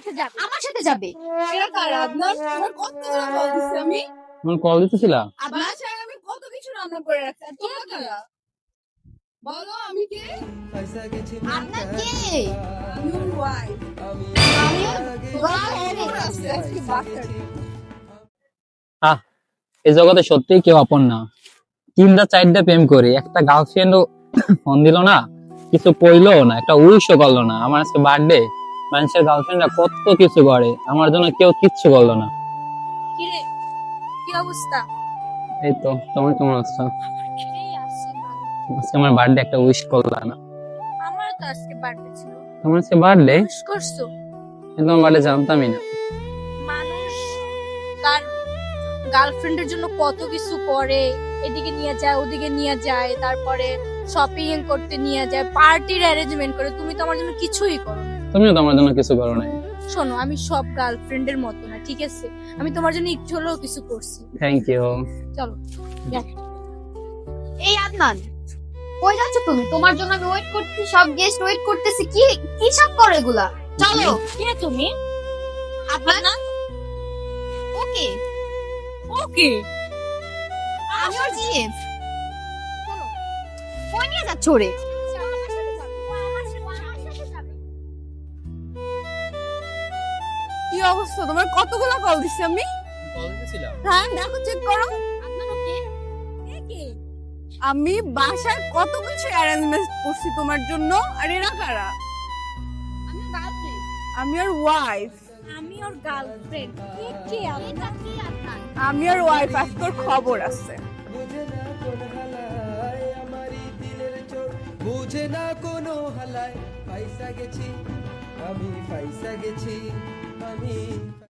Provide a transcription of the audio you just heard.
সাথে যাবে, আমার সাথে যাবে। এরা কারা? আদনান, তোমার কতগুলো কল দিচ্ছি আমি। তুমি কল দিতেছিলা? বাসায় আমি কত কিছু রান্না করে রাখছি, আর তোমরা কারা? বলো আমি কে? আপনার কে? আমি ওর wife। আজকে বাসায়। আহ, এই জগতে সত্যি কেউ আপন না। 3টা 4টা প্রেম করি, একটা গার্লফ্রেন্ডও ফোন দিল না, কিছু কইলো না, একটা উইশও করলো না। আমার আজকে বার্থডে, মানুষের গার্লফ্রেন্ডরা কত কিছু করে, আমার জন্য কেউ কিচ্ছু করলো না। কিরে, কি অবস্থা? এই তো, তোমার কেমন অবস্থা? এই আছি ভালো। আজকে আমার বার্থডে, একটা উইশ করলা না। আমার তো আজকে বার্থডে ছিল। তোমার আজকে বার্থডে? উইশ করছো? কিন্তু আমার বার্থডে জানতামই না। মানুষ তার গার্লফ্রেন্ডের জন্য কত কিছু করে, এদিকে নিয়ে যায় ওদিকে নিয়ে যায়, তারপরে শপিং করতে নিয়ে যায়, পার্টির অ্যারেঞ্জমেন্ট করে। তুমি তো আমার জন্য কিছুই করো না। তুমিও তো আমার জন্য কিছু করো নাই। শোনো, আমি সব গার্লফ্রেন্ডের মতো না, ঠিক আছে? আমি তোমার জন্য একটু হলেও কিছু করছি। Thank you. চলো যাই। এই আদনান, কই যাচ্ছ তুমি? তোমার জন্য আমি ওয়েট করতেছি, সব গেস্ট ওয়েট করতেছি। কি কি সব করো এগুলা? চলো। কে তুমি? আদনান, ওকে, ওকে, আমি ওর জিএফ। শোনো, কই নিয়ে যাচ্ছ রে? কি অবস্থা? তোমার কতগুলো কল দিচ্ছি আমি। কল দিতেছিলা? হ্যাঁ, দেখো, চেক করো। আদনান, ওকে। আমি বাসায় কত কিছু অ্যারেঞ্জমেন্ট করছি তোমার জন্য, আর এরা কারা? আমি ওর গার্লফ্রেন্ড। আমি ওর ওয়াইফ। আমি ওর গার্লফ্রেন্ড। কে আপনি? এটা কি আদনান? আমি ওর ওয়াইফ, আজকের খবর আছে। বুঝে না কোনো হালায়, পয়সা গেছি আমি, পয়সা গেছি আমি,